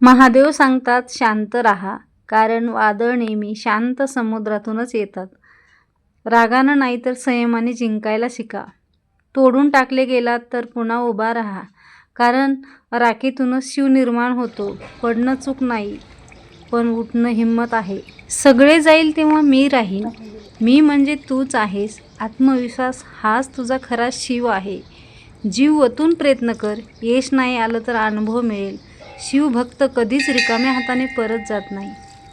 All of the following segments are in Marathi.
महादेव सांगतात शांत राहा, कारण वादळ नेहमी शांत समुद्रातूनच येतात. रागानं नाही तर संयमाने जिंकायला शिका. तोडून टाकले गेलात तर पुन्हा उभा राहा, कारण राखेतूनच शिव निर्माण होतो. पडणं चूक नाही, पण उठणं हिंमत आहे. सगळे जाईल तेव्हा मी राहीन. मी म्हणजे तूच आहेस. आत्मविश्वास हाच तुझा खरा शिव आहे. जीव ओतून प्रयत्न कर. यश नाही आलं तर अनुभव मिळेल. शिवभक्त कधीच रिकाम्या हाताने परत जात नाही.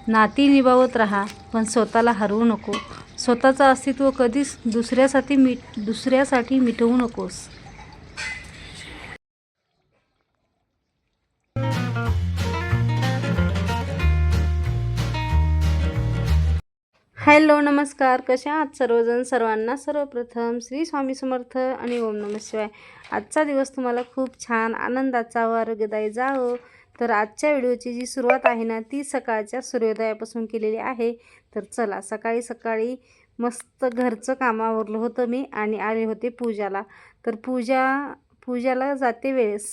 नाती निभावत राहा, पण स्वतःला हरवू नको. स्वतःचं अस्तित्व कधीच दुसऱ्यासाठी मिटवू नकोस. हॅलो, नमस्कार. कशा आहात सर्वजण? सर्वांना सर्वप्रथम श्री स्वामी समर्थ आणि ओम नमः शिवाय. आजचा दिवस तुम्हाला खूप छान आनंदाचा व आरोग्यदायी जावो. तर आजच्या व्हिडिओची जी सुरुवात आहे ना, ती सकाळच्या सूर्योदयापासून केलेली आहे. तर चला, सकाळी सकाळी मस्त घरचं काम आवरलं होतं मी आणि आले होते पूजाला. तर पूजाला जाते वेळेस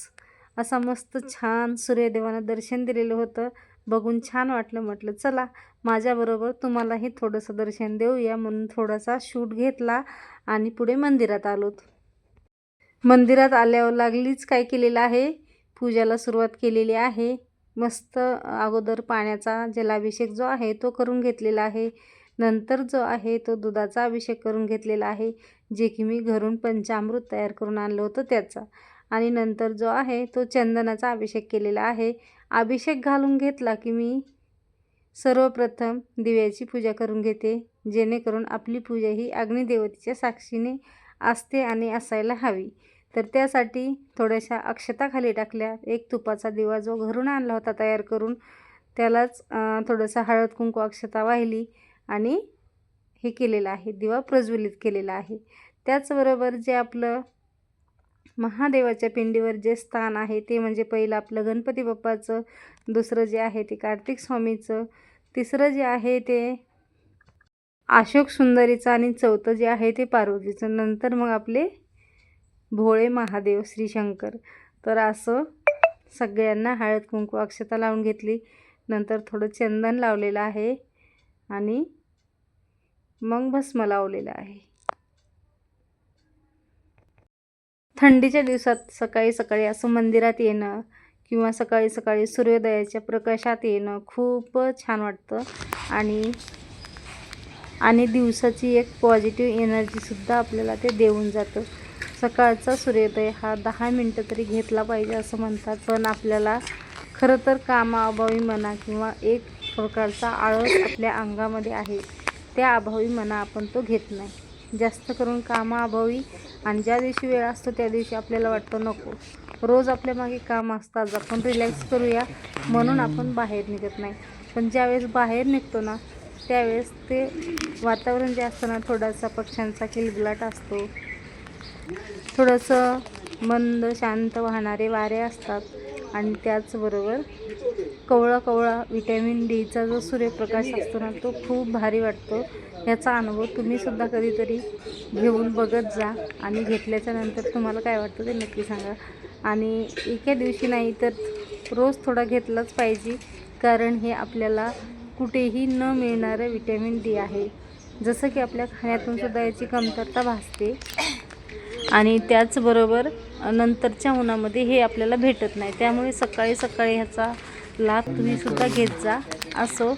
असा मस्त छान सूर्यदेवानं दर्शन दिलेलं होतं. बघून छान वाटलं. म्हटलं चला माझ्याबरोबर तुम्हालाही थोडंसं दर्शन देऊया, म्हणून थोडासा शूट घेतला आणि पुढे मंदिरात आलोत. मंदिरात आल्यावर लागलीच काय केलेलं आहे, पूजाला सुरुवात केलेली आहे. मस्त अगोदर पाण्याचा जलाभिषेक जो आहे तो करून घेतलेला आहे. नंतर जो आहे तो दुधाचा अभिषेक करून घेतलेला आहे, जे की मी घरून पंचामृत तयार करून आणलं होतं त्याचा. आणि नंतर जो आहे तो चंदनाचा अभिषेक केलेला आहे. अभिषेक घालून घेतला की मी सर्वप्रथम दिव्याची पूजा करून घेते, जेणेकरून आपली पूजा ही अग्निदेवतेच्या साक्षीने असते आणि असायला हवी. तर त्यासाठी थोड्याशा अक्षता खाली टाकल्या. एक तुपाचा दिवा जो घरून आणला होता तयार करून, त्यालाच थोडंसं हळद कुंकू अक्षता वाहिली आणि हे केलेलं आहे, दिवा प्रज्वलित केलेला आहे. त्याचबरोबर जे आपलं महादेवाच्या पिंडीवर जे स्थान आहे ते म्हणजे पहिलं आपलं गणपती बाप्पाचं, दुसरं जे आहे ते कार्तिक स्वामीचं, तिसरं जे आहे ते अशोक सुंदरीचं आणि चौथं जे आहे ते पार्वतीचं. नंतर मग आपले भोळे महादेव श्री शंकर. तर असं सगळ्यांना हळद कुंकू अक्षता लावून घेतली. नंतर थोडं चंदन लावलेलं आहे आणि मग भस्म लावलेलं आहे. थंडीच्या दिवसात सकाळी सकाळी असं मंदिरात येणं किंवा सकाळी सकाळी सूर्योदयाच्या प्रकाशात येणं खूप छान वाटतं आणि दिवसाची एक पॉझिटिव्ह एनर्जीसुद्धा आपल्याला ते देऊन जातं. सकाळचा सूर्योदय हा 10 मिनटं तरी घेतला पाहिजे असं म्हणतात, पण आपल्याला खरं तर कामाअभावी म्हणा किंवा एक प्रकारचा आळस आपल्या अंगामध्ये आहे, त्या अभावी म्हणा आपण तो घेत नाही. जास्त करून कामाअभावी आणि ज्या दिवशी वेळ असतो त्या दिवशी आपल्याला वाटतं नको, रोज आपल्या मागे काम असतात, आपण रिलॅक्स करूया म्हणून आपण बाहेर निघत नाही. पण ज्यावेळेस बाहेर निघतो ना, त्यावेळेस ते वातावरण जे असतं ना, थोडासा पक्ष्यांचा किलबिलाट असतो, थोडंसं मंद शांत वाहणारे वारे असतात आणि त्याचबरोबर कवळा कवळा विटॅमिन डीचा जो सूर्यप्रकाश असतो ना, तो खूप भारी वाटतो. याचा अनुभव तुम्हीसुद्धा कधीतरी घेऊन बघत जा आणि घेतल्याच्या नंतर तुम्हाला काय वाटतं ते नक्की सांगा. आणि एका दिवशी नाही तर रोज थोडा घेतलाच पाहिजे, कारण हे आपल्याला कुठेही न मिळणारं विटॅमिन डी आहे. जसं की आपल्या खाण्यातून सुद्धा याची कमतरता भासते आणि त्याचबरोबर नंतरच्या उन्हामध्ये हे आपल्याला भेटत नाही. त्यामुळे सकाळी सकाळी ह्याचा लाभ तुम्हीसुद्धा घेत जा. असो,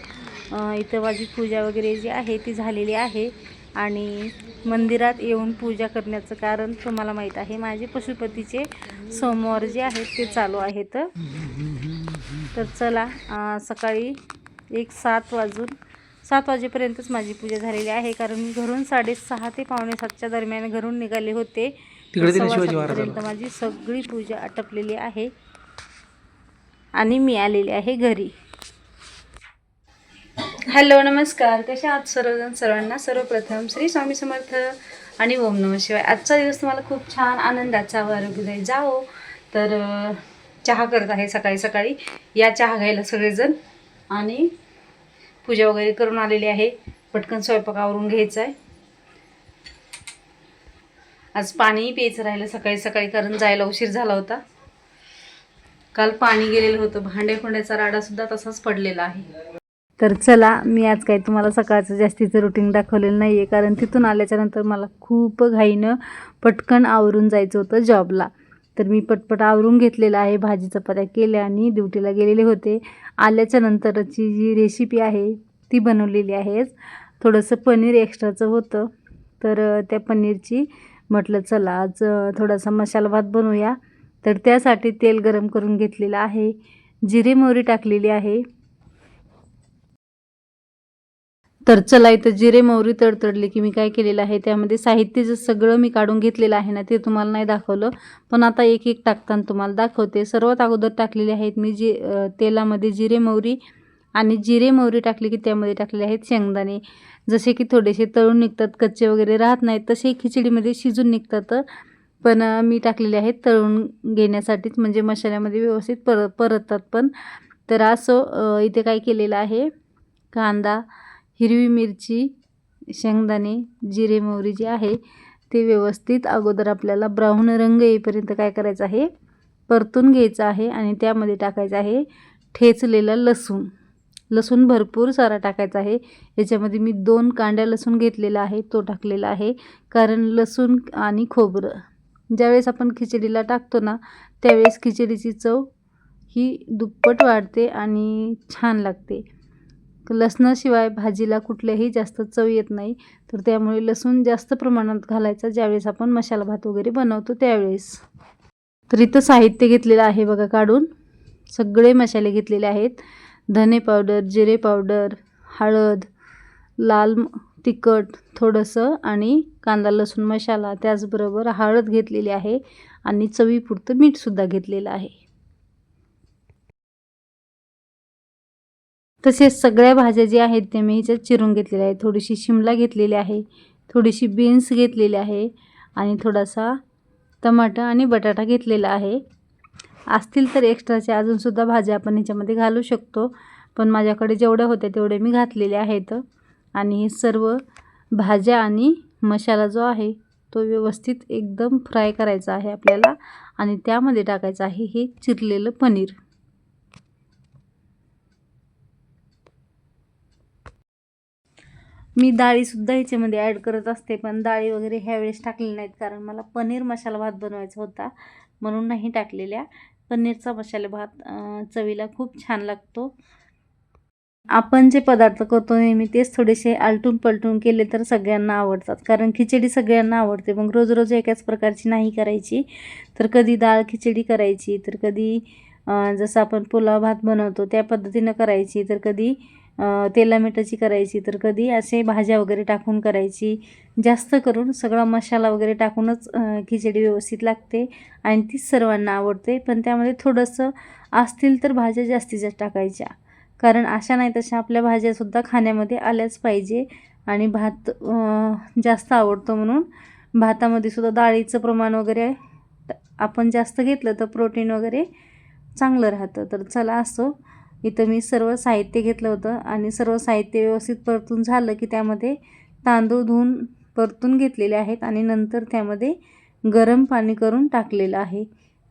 इथं माझी पूजा वगैरे जी आहे ती झालेली आहे आणि मंदिरात येऊन पूजा करण्याचं कारण तुम्हाला माहीत आहे, माझे पशुपतीचे सोमवार जे आहेत ते चालू आहेत. तर चला, सकाळी 7 वाजेपर्यंतच माझी पूजा झालेली आहे, कारण मी घरून 6:30 ते 6:45च्या दरम्यान घरून निघाले होते. 7:15पर्यंत माझी सगळी पूजा आटपलेली आहे आणि मी आलेले आहे घरी. हॅलो, नमस्कार. कशा आहात सर्वजण? सर्वांना सर्वप्रथम श्री स्वामी समर्थ आणि ओम नमः शिवाय. आजचा दिवस तुम्हाला खूप छान आनंदाचा व आरोग्यदायी जावो. तर चहा करत आहे सकाळी सकाळी. या चहा घ्यायला सगळेजण आणि पूजा वगैरे करून आलेली आहे. पटकन स्वयंपाक आवरून घ्यायचा आहे. आज पाणीही प्यायचं राहिलं सकाळी सकाळी, कारण जायला उशीर झाला होता. काल पाणी गेलेलं होतं, भांड्याचा राडासुद्धा तसाच पडलेला आहे. तर चला, मी आज काही तुम्हाला सकाळचं जास्तीचं रुटीन दाखवलेलं नाही आहे, कारण तिथून आल्याच्यानंतर मला खूप घाईनं पटकन आवरून जायचं होतं जॉबला. तर मी पटपट आवरून घेतलेलं आहे, भाजी चपात्या केल्या आणि ड्युटीला गेलेले होते. आल्याच्यानंतरची जी रेसिपी आहे ती बनवलेली आहे. थोडंसं पनीर एक्स्ट्राचं होतं, तर त्या पनीरची म्हटलं चला आज थोडासा मसाला भात बनवूया. तर त्यासाठी तेल गरम करून घेतलेलं आहे, जिरे मोहरी टाकलेली आहे. तर चला, इथं जिरे मोहरी तडतडली की मी काय केलेलं आहे, त्यामध्ये साहित्य सगळं मी काढून घेतलेलं आहे ना, ते तुम्हाला नाही दाखवलं, पण आता एक एक टाकताना तुम्हाला दाखवते. सर्वात अगोदर टाकलेले आहेत मी तेलामध्ये जिरे मोहरी, आणि जिरे मोहरी टाकली की त्यामध्ये टाकलेले आहेत शेंगदाणे. जसे की थोडेसे तळून निघतात, कच्चे वगैरे राहत नाहीत, तसे खिचडीमध्ये शिजून निघतात. पण मी टाकलेले आहेत तळून घेण्यासाठीच, म्हणजे मसाल्यामध्ये व्यवस्थित परततात पण. तर असं इथे काय केलेलं आहे, कांदा, हिरवी मिरची, शेंगदाणे, जिरे मोहरी जे आहे ते व्यवस्थित अगोदर आपल्याला ब्राऊन रंग येईपर्यंत काय करायचं आहे, परतून घ्यायचं आहे. आणि त्यामध्ये टाकायचं आहे ठेचलेला लसूण भरपूर सारा टाकायचा आहे. याच्यामध्ये मी 2 कांड्या लसूण घेतलेला आहे, तो टाकलेला आहे. कारण लसूण आणि खोबरं ज्यावेळेस आपण खिचडीला टाकतो ना, त्यावेळेस खिचडीची चव ही दुप्पट वाढते आणि छान लागते. लसणाशिवाय भाजीला कुठल्याही जास्त चव येत नाही. तर त्यामुळे लसूण जास्त प्रमाणात घालायचा ज्यावेळेस आपण मसाला भात वगैरे बनवतो त्यावेळेस. तर इथं साहित्य घेतलेलं आहे बघा काढून, सगळे मसाले घेतलेले आहेत. धने पावडर, जिरे पावडर, हळद, लाल तिखट थोडंसं, आणि कांदा लसूण मसाला, त्याचबरोबर हळद घेतलेली आहे आणि चवीपुरतं मीठसुद्धा घेतलेलं आहे. तसेच सगळ्या भाज्या ज्या आहेत त्या मी ह्याच्यात चिरून घेतलेल्या आहेत. थोडीशी शिमला घेतलेली आहे, थोडीशी बीन्स घेतलेली आहे, आणि थोडासा टमाटा आणि बटाटा घेतलेला आहे. असतील तर एक्स्ट्राच्या अजूनसुद्धा भाज्या आपण ह्याच्यामध्ये घालू शकतो, पण माझ्याकडे जेवढ्या होत्या तेवढे मी घातलेले आहेत. आणि हे सर्व भाज्या आणि मसाला जो आहे तो व्यवस्थित एकदम फ्राय करायचा आहे आपल्याला, आणि त्यामध्ये टाकायचं आहे हे चिरलेलं पनीर. मी डाळीसुद्धा ह्याच्यामध्ये ॲड करत असते, पण डाळी वगैरे ह्यावेळेस टाकलेल्या नाहीत, कारण मला पनीर मसाला भात बनवायचा होता म्हणून नाही टाकलेल्या. पनीरचा मसाला भात चवीला खूप छान लागतो. आपण जे पदार्थ करतो नेहमी तेच थोडेसे आलटून पलटून केले तर सगळ्यांना आवडतात, कारण खिचडी सगळ्यांना आवडते. मग रोज रोज एकाच प्रकारची नाही करायची, तर कधी डाळ खिचडी करायची, तर कधी जसं आपण पुलाव भात बनवतो त्या पद्धतीनं करायची, तर कधी तेला मिठाची करायची, तर कधी असे भाज्या वगैरे टाकून करायची. जास्त करून सगळा मसाला वगैरे टाकूनच खिचडी व्यवस्थित लागते आणि तीच सर्वांना आवडते. पण त्यामध्ये थोडंसं असतील तर भाज्या जास्तीत जास्त टाकायच्या, कारण अशा नाही तशा आपल्या भाज्यासुद्धा खाण्यामध्ये आल्याच पाहिजे. आणि भात जास्त आवडतो म्हणून भातामध्ये सुद्धा डाळीचं प्रमाण वगैरे आपण जास्त घेतलं तर प्रोटीन वगैरे चांगलं राहतं. तर चला, असो इथं मी सर्व साहित्य घेतलं होतं, आणि सर्व साहित्य व्यवस्थित परतून झालं की त्यामध्ये तांदूळ धुवून परतून घेतलेले आहेत, आणि नंतर त्यामध्ये गरम पाणी करून टाकलेलं आहे.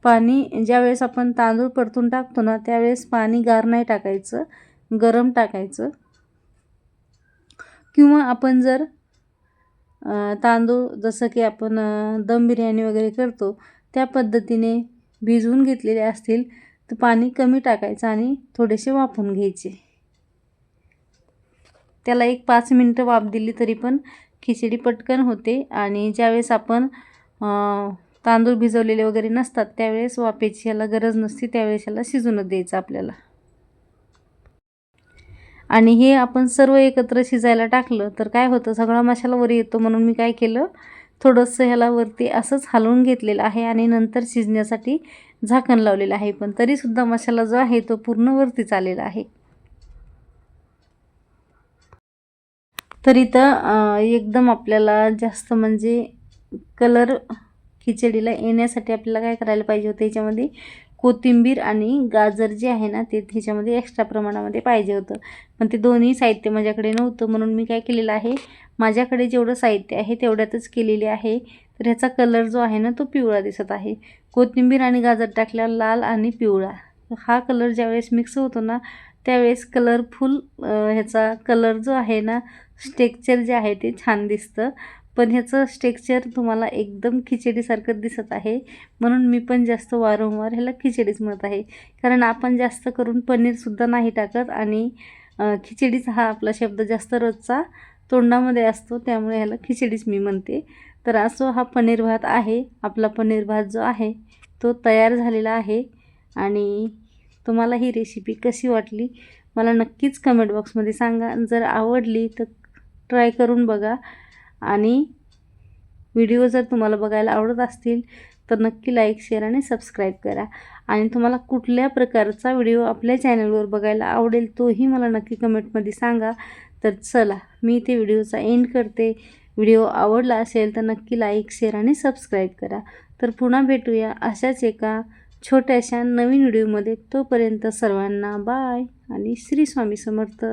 पाणी ज्यावेळेस आपण तांदूळ परतून टाकतो ना, त्यावेळेस पाणी गार नाही टाकायचं, गरम टाकायचं. किंवा आपण जर तांदूळ जसं की आपण दम बिर्याणी वगैरे करतो त्या पद्धतीने भिजवून घेतलेले असतील तर पाणी कमी टाकायचं आणि थोडेसे वाफवून घ्यायचे. त्याला एक 5 मिनटं वाफ दिली तरी पण खिचडी पटकन होते. आणि ज्यावेळेस आपण तांदूळ भिजवलेले वगैरे नसतात त्यावेळेस वाफेची याला गरज नसते, त्यावेळेस याला शिजूनच द्यायचं आपल्याला. आणि हे आपण सर्व एकत्र शिजायला टाकलं तर काय होतं, सगळा मसाला वर येतो. म्हणून मी काय केलं, थोडंसं ह्याला वरती असंच हलवून घेतलेलं आहे आणि नंतर शिजण्यासाठी झाकण लावलेलं आहे. पण तरीसुद्धा मसाला जो आहे तो पूर्ण वरतीच आलेला आहे. तर इथं एकदम आपल्याला जास्त म्हणजे कलर खिचडीला येण्यासाठी आपल्याला काय करायला पाहिजे होतं, याच्यामध्ये कोथिंबीर आणि गाजर जे आहे ना ते ह्याच्यामध्ये एक्स्ट्रा प्रमाणामध्ये पाहिजे होतं. पण ते दोन्ही साहित्य माझ्याकडे नव्हतं, म्हणून मी काय केलेलं आहे, माझ्याकडे जेवढं साहित्य आहे तेवढ्यातच केलेले आहे. तर ह्याचा कलर जो आहे ना तो पिवळा दिसत आहे. कोथिंबीर आणि गाजर टाकल्यावर लाल आणि पिवळा हा कलर ज्यावेळेस मिक्स होतो ना त्यावेळेस कलरफुल ह्याचा कलर जो आहे ना टेक्स्चर जे आहे ते छान दिसतं. पण ह्याचं टेक्स्चर तुम्हाला एकदम खिचडीसारखं दिसत आहे, म्हणून मी पण जास्त वारंवार ह्याला खिचडीच म्हणत आहे. कारण आपण जास्त करून पनीरसुद्धा नाही टाकत आणि खिचडीचा हा आपला शब्द जास्त रोजचा तोंडामध्ये असतो, त्यामुळे ह्याला खिचडीच मी म्हणते. तर असो हा पनीर भात आहे. आपला पनीर भात जो आहे तो तयार झालेला आहे. आणि तुम्हाला ही रेसिपी कशी वाटली मला नक्कीच कमेंट बॉक्समध्ये सांगा. जर आवडली तर ट्राय करून बघा आणि व्हिडिओ जर तुम्हाला बघायला आवडत असतील तर नक्की लाईक, शेअर आणि सबस्क्राईब करा. आणि तुम्हाला कुठल्या प्रकारचा व्हिडिओ आपल्या चॅनलवर बघायला आवडेल तोही मला नक्की कमेंटमध्ये सांगा. तर चला मी इथे व्हिडिओचा एंड करते. व्हिडिओ आवडला असेल तर नक्की लाईक, शेअर आणि सबस्क्राईब करा. तर पुन्हा भेटूया अशाच एका छोट्याशा नवीन व्हिडिओमध्ये. तोपर्यंत सर्वांना बाय आणि श्री स्वामी समर्थ.